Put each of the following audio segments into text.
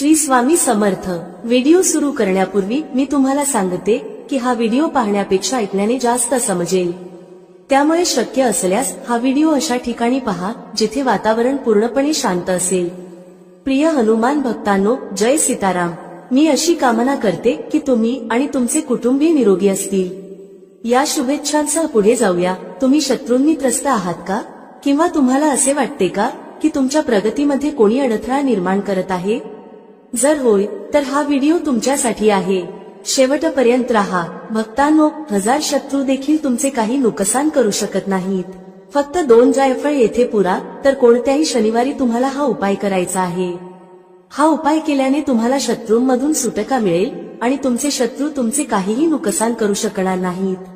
Shri Swami Samarth. Video सुरू करण्यापूर्वी मी तुम्हाला सांगते की हा व्हिडिओ पाहण्यापेक्षा ऐकण्याने जास्त समजेल, त्यामुळे शक्य असल्यास हा व्हिडिओ अशा ठिकाणी पहा जिथे वातावरण पूर्णपणे शांत असेल। प्रिय हनुमान भक्तांनो, जय सीताराम। मी अशी कामना करते की तुम्ही आणि तुमचे कुटुंबीय निरोगी असतील। या शुभेच्छांसह पुढे जाऊया। तुम्ही शत्रूंनी त्रस्त आहात का? किंवा तुम्हाला असे वाटते का की तुमच्या प्रगतीमध्ये कोणी अडथळा निर्माण करत आहे? जर होय तर हा व्हिडिओ तुमच्यासाठी आहे। शेवटपर्यंत राहा। भक्तांनो, 1000 शत्रू देखील तुमचे काही नुकसान करू शकत नाहीत। फक्त 2 जायफळ येथे पुरा, तर कोणत्याही शनिवारी तुम्हाला हा उपाय करायचा आहे। हा उपाय केल्याने तुम्हाला शत्रूंमधून सुटका मिळेल आणि तुमचे शत्रू तुमचे काहीही नुकसान करू शकणार नाहीत।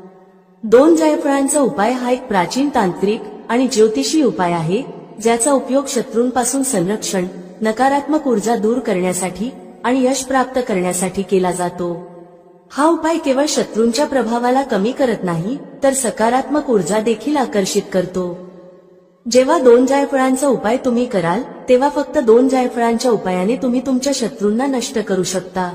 2 जायफळांचा उपाय हा एक प्राचीन तांत्रिक आणि ज्योतिषी उपाय आहे, ज्याचा उपयोग शत्रूंपासून संरक्षण, नकारात्मक ऊर्जा दूर करण्यासाठी आणि यश प्राप्त करण्यासाठी केला जातो। हा उपाय केवळ शत्रूंच्या प्रभावाला कमी करत नाही, तर सकारात्मक ऊर्जा देखील आकर्षित करतो। जेव्हा 2 जायफळांचा उपाय तुम्ही कराल, तेव्हा फक्त 2 जायफळांच्या उपायाने तुम्ही तुमच्या शत्रूंना नष्ट करू शकता।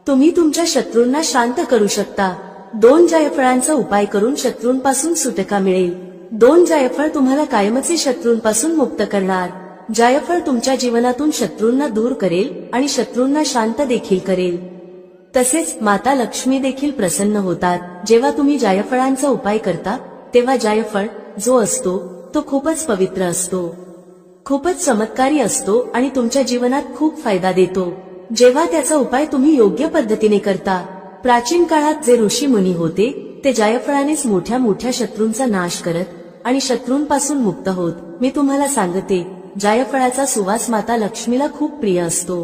तुम्ही तुमच्या शत्रूंना शांत करू शकता। 2 जायफळांचा उपाय करून शत्रूंपासून सुटका मिळेल। 2 जायफळ तुम्हाला कायमचे शत्रूंपासून मुक्त करणार। जायफळ तुमच्या जीवनातून शत्रूंना दूर करेल आणि शत्रूंना शांत देखील करेल। तसेच माता लक्ष्मी देखील प्रसन्न होतात। जेव्हा तुम्ही जायफळांचा उपाय करता, तेव्हा जायफळ जो असतो तो खूपच पवित्र असतो, खूपच चमत्कारी असतो आणि तुमच्या जीवनात खूप फायदा देतो। जेव्हा त्याचा उपाय तुम्ही योग्य पद्धतीने करता। प्राचीन काळात जे ऋषी मुनी होते, ते जायफळानेच मोठ्या मोठ्या शत्रूंचा नाश करत आणि शत्रूंपासून मुक्त होत। मी तुम्हाला सांगते, जायफळाचा सुवास माता लक्ष्मीला खूप प्रिय असतो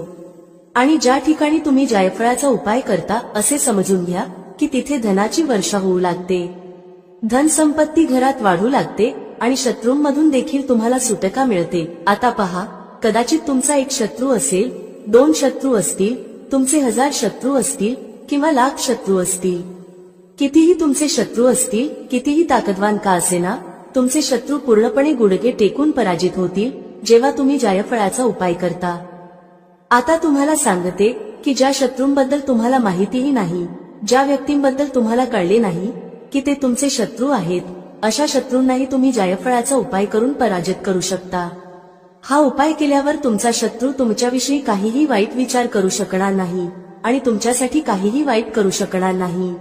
आणि ज्या ठिकाणी तुम्ही जायफळाचा उपाय करता, असे समजून घ्या की तिथे धनाची वर्षा होऊ लागते, धन संपत्ती घरात वाढू लागते आणि शत्रूंमधून देखील तुम्हाला सुटका मिळते। आता पहा, कदाचित तुमचा एक शत्रू असेल, 2 शत्रू असतील, तुमचे 1000 शत्रू असतील किंवा लाख शत्रू असतील। कितीही तुमचे शत्रू असतील, कितीही ताकदवान का असेना, तुमचे शत्रू पूर्णपणे गुडघे टेकून पराजित होतील जेव्हा तुम्ही जायफळाचा उपाय करता। आता तुम्हाला सांगते की ज्या शत्रूंबद्दल तुम्हाला माहितीही नाही, ज्या व्यक्तींबद्दल तुम्हाला कळले नाही की ते तुमचे शत्रू आहेत, अशा शत्रूंनाही तुम्ही जायफळाचा उपाय करून पराजित करू शकता। हा उपाय केल्यावर तुमचा शत्रू तुमच्याविषयी काहीही वाईट विचार करू शकणार नाही आणि तुमच्यासाठी काहीही वाईट करू शकणार नाही।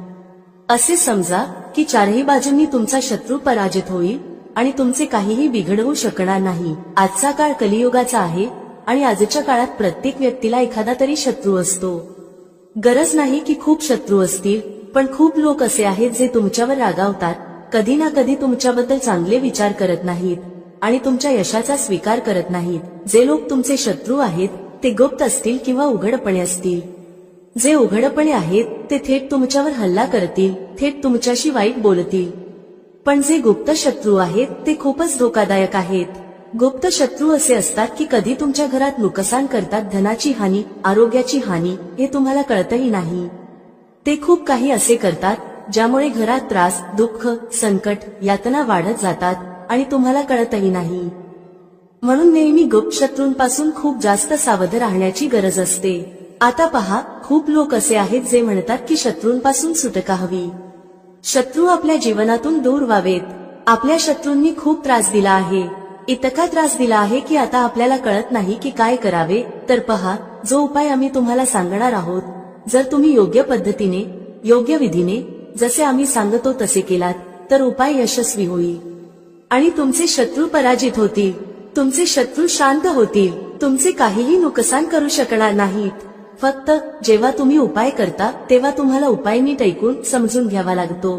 असे समजा की चारही बाजूंनी तुमचा शत्रू पराजित होईल आणि तुमचे काहीही बिघडवू शकणार नाही। आजचा काळ कलियुगाचा आहे आणि आजच्या काळात प्रत्येक व्यक्तीला एखादा तरी शत्रू असतो। गरज नाही की खूप शत्रू असतील, पण खूप लोक असे आहेत जे तुमच्यावर रागावतात, कधी ना कधी तुमच्याबद्दल चांगले विचार करत नाहीत आणि तुमच्या यशाचा स्वीकार करत नाहीत। जे लोक तुमचे शत्रू आहेत, ते गुप्त असतील किंवा उघडपणे असतील। जे उघडपणे आहेत, ते थेट तुमच्यावर हल्ला करतील, थेट तुमच्याशी वाईट बोलतील। पण जे गुप्त शत्रू आहेत, ते खूपच धोकादायक आहेत। गुप्त शत्रू असे असतात की कधी तुमच्या घरात नुकसान करतात, धनाची हानी, आरोग्याची हानी, हे तुम्हाला कळतही नाही। ते खूप काही असे करतात ज्यामुळे घरात त्रास, दुःख, संकट, यातना वाढत जातात आणि तुम्हाला कळतही नाही। म्हणून नेहमी गुप्त शत्रूंपासून खूप जास्त सावध राहण्याची गरज असते। आता पहा, खूप लोक असे आहेत जे म्हणतात की शत्रूंपासून सुटका हवी, शत्रू आपल्या जीवनातून दूर व्हावेत। आपल्या शत्रूंनी खूप त्रास दिला आहे, इतका त्रास दिला आहे की आता आपल्याला कळत नाही की काय करावे। तर पहा, जो उपाय आम्ही तुम्हाला सांगणार आहोत, जर तुम्ही योग्य पद्धतीने, योग्य विधीने, जसे आम्ही सांगतो तसे केलात, तर उपाय यशस्वी होईल आणि तुमचे शत्रू पराजित होतील, तुमचे शत्रू शांत होतील, तुमचे काहीही नुकसान करू शकणार नाहीत। फक्त जेव्हा तुम्ही उपाय करता, तेव्हा तुम्हाला उपाय नीट ऐकून समजून घ्यावा लागतो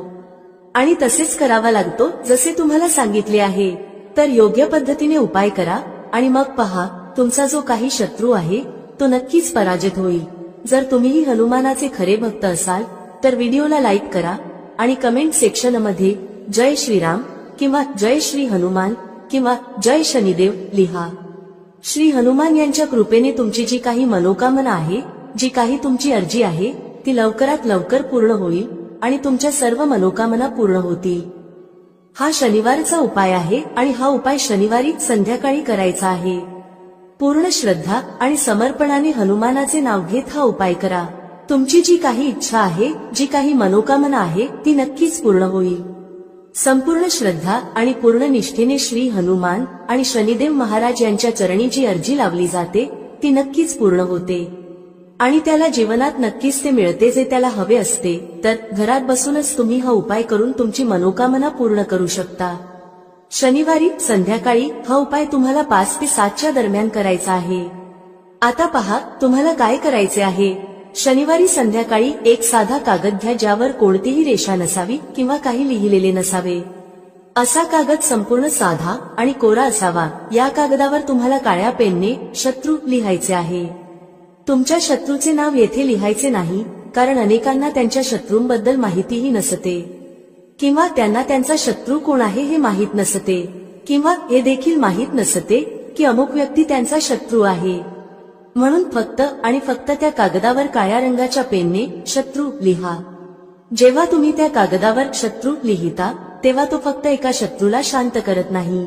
आणि तसेच करावा लागतो जसे तुम्हाला सांगितले आहे। तर योग्य पद्धतीने उपाय करा आणि मग पहा, तुमचा जो काही शत्रू आहे तो नक्कीच पराजित होईल। जर तुम्हीही हनुमानाचे खरे भक्त असाल, तर व्हिडिओला लाईक करा आणि कमेंट सेक्शनमध्ये जय श्रीराम किंवा जय श्री हनुमान किंवा जय शनिदेव लिहा। श्री हनुमान यांच्या कृपेने तुमची जी काही मनोकामना आहे, जी काही तुमची अर्जी आहे, ती लवकरात लवकर पूर्ण होईल आणि तुमच्या सर्व मनोकामना पूर्ण होतील। हा शनिवारचा उपाय आहे आणि हा उपाय शनिवारी संध्याकाळी करायचा आहे। पूर्ण श्रद्धा आणि समर्पणाने हनुमानाचे नाव घेत हा उपाय करा. तुमची जी काही इच्छा आहे, जी काही मनोकामना आहे, ती नक्कीच पूर्ण होईल. संपूर्ण श्रद्धा आणि पूर्ण निष्ठेने श्री हनुमान आणि शनिदेव महाराज यांच्या चरणी जी अर्जी लावली जाते ती नक्कीच पूर्ण होते आणि त्याला जीवनात नक्कीच ते मिळते जे त्याला हवे असते. तर घरात बसूनच तुम्ही हा उपाय करून तुमची मनोकामना पूर्ण करू शकता. शनिवारी संध्याकाळी हा उपाय तुम्हाला 5 ते 7 दरम्यान करायचा आहे. आता पहा तुम्हाला काय करायचे आहे. शनिवारी संध्याकाळी एक साधा कागद घ्या ज्यावर कोणतीही रेषा नसावी किंवा काही लिहिलेले नसावे. असा कागद संपूर्ण साधा आणि कोरा असावा. या कागदावर तुम्हाला काळ्या पेनने शत्रू लिहायचे आहे. तुमच्या शत्रूचे नाव येथे लिहायचे नाही, कारण अनेकांना त्यांच्या शत्रूंबद्दल माहितीही नसते किंवा त्यांना त्यांचा शत्रू कोण आहे हे माहीत नसते किंवा हे देखील माहीत नसते की अमुक व्यक्ती त्यांचा शत्रू आहे. म्हणून फक्त आणि फक्त त्या कागदावर काळ्या रंगाच्या पेनने शत्रू लिहा. जेव्हा तुम्ही त्या कागदावर शत्रू लिहिता तेव्हा तो फक्त एका शत्रूला शांत करत नाही.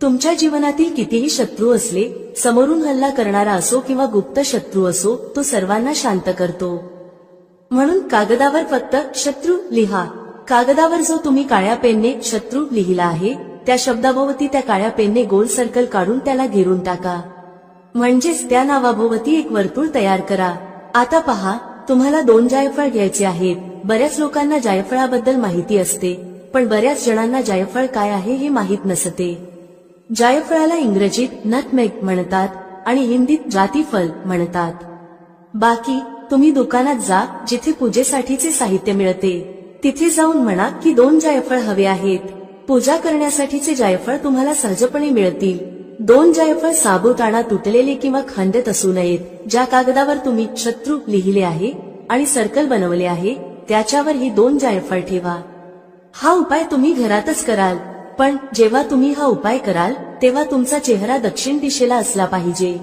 तुमच्या जीवनातील कितीही शत्रू असले, समोरून हल्ला करणारा असो किंवा गुप्त शत्रू असो, तो सर्वांना शांत करतो. म्हणून कागदावर फक्त शत्रू लिहा. कागदावर जो तुम्ही काळ्या पेनने शत्रू लिहिला आहे त्या शब्दाभोवती त्या काळ्या पेनने गोल सर्कल काढून त्याला घेरून टाका. म्हणजेच त्या नावाभोवती एक वर्तुळ तयार करा. आता पहा तुम्हाला 2 जायफळ घ्यायचे आहेत. बऱ्याच लोकांना जायफळाबद्दल माहिती असते, पण बऱ्याच जणांना जायफळ काय आहे हे माहीत नसते. जायफळाला इंग्रजीत नटमेग म्हणतात आणि हिंदीत जातीफल म्हणतात. बाकी तुम्ही दुकानात जा जिथे पूजेसाठीचे साहित्य मिळते. तिथे जाऊन म्हणा की 2 जायफळ हवे आहेत. पूजा करण्यासाठीचे जायफळ तुम्हाला सहजपणे मिळतील. 2 जायफळ साबुदाणा तुटलेले किंवा खंडित असू नयेत. ज्या कागदावर तुम्ही शत्रू लिहिले आहे आणि सर्कल बनवले आहे त्याच्यावर ही 2 जायफळ ठेवा. हा उपाय तुम्ही घरातच कराल, पण जेव्हा तुम्ही हा उपाय कराल तेव्हा तुमचा चेहरा दक्षिण दिशेला असला पाहिजे.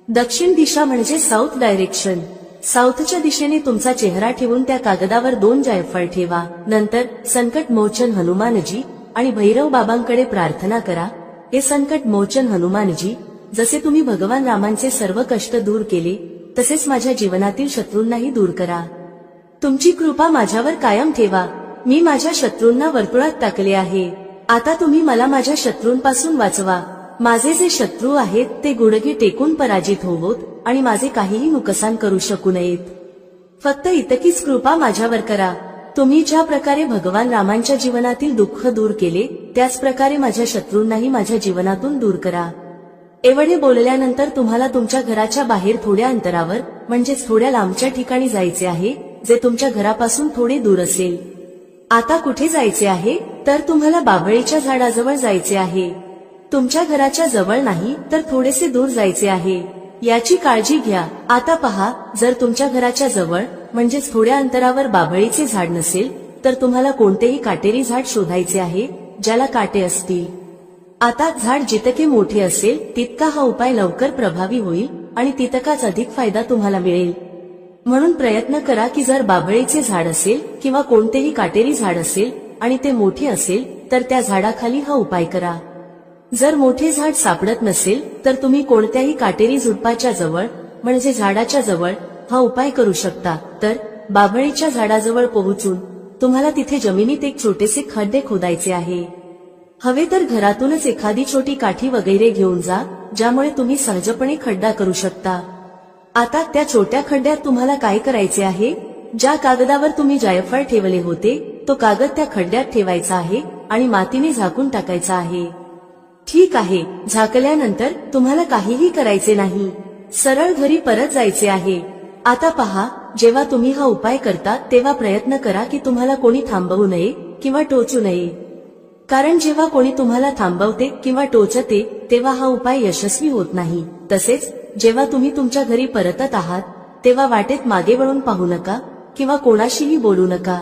दक्षिण दिशा म्हणजे साऊथ डायरेक्शन. साऊथच्या दिशेने तुमचा चेहरा ठेवून त्या कागदावर 2 जायफळ ठेवा. नंतर संकट मोचन हनुमानजी आणि भैरव बाबांकडे प्रार्थना करा. हे संकट मोचन हनुमानजी, जसे तुम्ही भगवान रामांचे सर्व कष्ट दूर केले तसेच माझ्या जीवनातील शत्रूंनाही दूर करा. तुमची कृपा माझ्यावर कायम ठेवा. मी माझ्या शत्रूंना वर्तुळात टाकले आहे. आता तुम्ही मला माझ्या शत्रूंपासून वाचवा. माझे जे शत्रू आहेत ते गुडघे टेकून पराजित होवोत आणि माझे काहीही नुकसान करू शकू नयेत. फक्त इतकीच कृपा माझ्यावर करा. तुम्ही ज्या प्रकारे भगवान रामांच्या जीवनातील दुःख दूर केले त्याच प्रकारे माझ्या शत्रूंनाही माझ्या जीवनातून दूर करा. एवढे बोलल्यानंतर तुम्हाला तुमच्या घराच्या बाहेर थोड्या अंतरावर म्हणजेच थोड्या लांबच्या ठिकाणी जायचे आहे, जे तुमच्या घरापासून थोडे दूर असेल. आता कुठे जायचे आहे तर तुम्हाला बाभळीच्या झाडाजवळ जायचे आहे. तुमच्या घराच्या जवळ नाही तर थोडेसे दूर जायचे आहे. याची काळजी घ्या. आता पहा, जर तुमच्या घराच्या जवळ म्हणजेच थोड्या अंतरावर बाभळीचे झाड नसेल तर तुम्हाला कोणतेही काटेरी झाड शोधायचे आहे ज्याला काटे असतील. आता झाड जितके मोठे असेल तितका हा उपाय लवकर प्रभावी होईल आणि तितकाच अधिक फायदा तुम्हाला मिळेल. म्हणून प्रयत्न करा की जर बाभळीचे झाड असेल किंवा कोणतेही काटेरी झाड असेल आणि ते मोठे असेल तर त्या झाडाखाली हा उपाय करा. जर मोठे झाड सापडत नसेल तर तुम्ही कोणत्याही काटेरी झुडपाच्या जवळ म्हणजे झाडाच्या जवळ हा उपाय करू शकता. तर बाभळीच्या झाडाजवळ पोहोचून तुम्हाला तिथे जमिनीत एक छोटेसे खड्डे खोदायचे आहे. हवे तर घरातूनच एखादी छोटी काठी वगैरे घेऊन जा, ज्यामुळे तुम्ही सहजपणे खड्डा करू शकता. आता त्या छोट्या खड्ड्यात तुम्हाला काय करायचे आहे, ज्या कागदावर तुम्ही जायफळ ठेवले होते तो कागद त्या खड्ड्यात ठेवायचा आहे आणि मातीने झाकून टाकायचा आहे. ठीक आहे, झाकल्यानंतर तुम्हाला काहीही करायचे नाही. सरळ घरी परत जायचे आहे. आता पहा, जेव्हा तुम्ही हा उपाय करता तेव्हा प्रयत्न करा की तुम्हाला कोणी थांबवू नये किंवा टोचू नये. कारण जेव्हा कोणी तुम्हाला थांबवते किंवा टोचते तेव्हा हा उपाय यशस्वी होत नाही. तसेच जेव्हा तुम्ही तुमच्या घरी परतत आहात तेव्हा वाटेत मागे वळून पाहू नका किंवा कोणाशीही बोलू नका.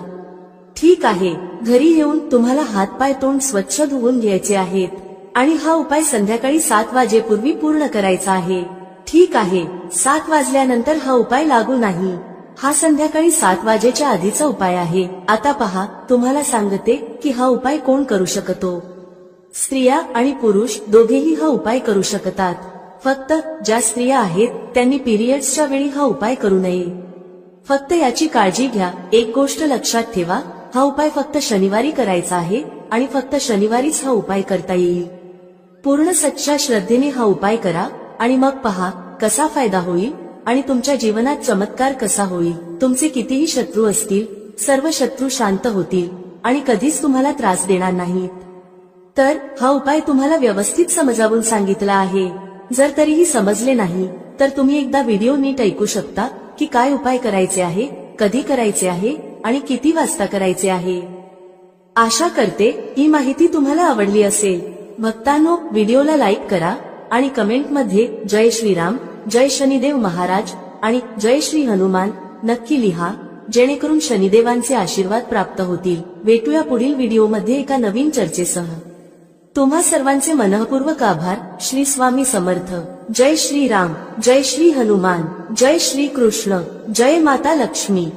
ठीक आहे, घरी येऊन तुम्हाला हातपाय तोंड स्वच्छ धुवून घ्यायचे आहेत आणि हा उपाय संध्याकाळी 7 वाजेपूर्वी पूर्ण करायचा आहे. ठीक आहे, 7 वाजल्यानंतर हा उपाय लागू नाही. हा संध्याकाळी 7 वाजेच्या आधीचा उपाय आहे. आता पहा, तुम्हाला सांगते की हा उपाय कोण करू शकतो. स्त्रिया आणि पुरुष दोघेही हा उपाय करू शकतात. फक्त ज्या स्त्रिया आहेत त्यांनी पिरियड्सच्या वेळी हा उपाय करू नये. फक्त याची काळजी घ्या. एक गोष्ट लक्षात ठेवा, हा उपाय फक्त शनिवारी करायचा आहे आणि फक्त शनिवारीच हा उपाय करता येईल. पूर्ण सच्च्या श्रद्धेने हा उपाय करा आणि मग पहा कसा फायदा होईल आणि तुमच्या जीवनात चमत्कार कसा होईल. तुमचे कितीही शत्रू असतील, सर्व शत्रू शांत होतील आणि कधीच तुम्हाला त्रास देणार नाहीत. तर हा उपाय तुम्हाला व्यवस्थित समजावून सांगितला आहे. जर तरीही समजले नाही तर तुम्ही एकदा व्हिडिओ नीट ऐकू शकता की काय उपाय करायचे आहे, कधी करायचे आहे आणि किती वाजता करायचे आहे. आशा करते ही माहिती तुम्हाला आवडली असेल. भक्तांनो, व्हिडिओला लाईक करा आणि कमेंटमध्ये जय श्रीराम, जय शनिदेव महाराज आणि जय श्री हनुमान नक्की लिहा, जेणेकरून शनिदेवांचे आशीर्वाद प्राप्त होतील. भेटूया पुढील व्हिडिओमध्ये एका नवीन चर्चेसह. तुम्हा सर्वांचे मनःपूर्वक आभार. श्री स्वामी समर्थ. जय श्री राम, जय श्री हनुमान, जय श्री कृष्ण, जय माता लक्ष्मी.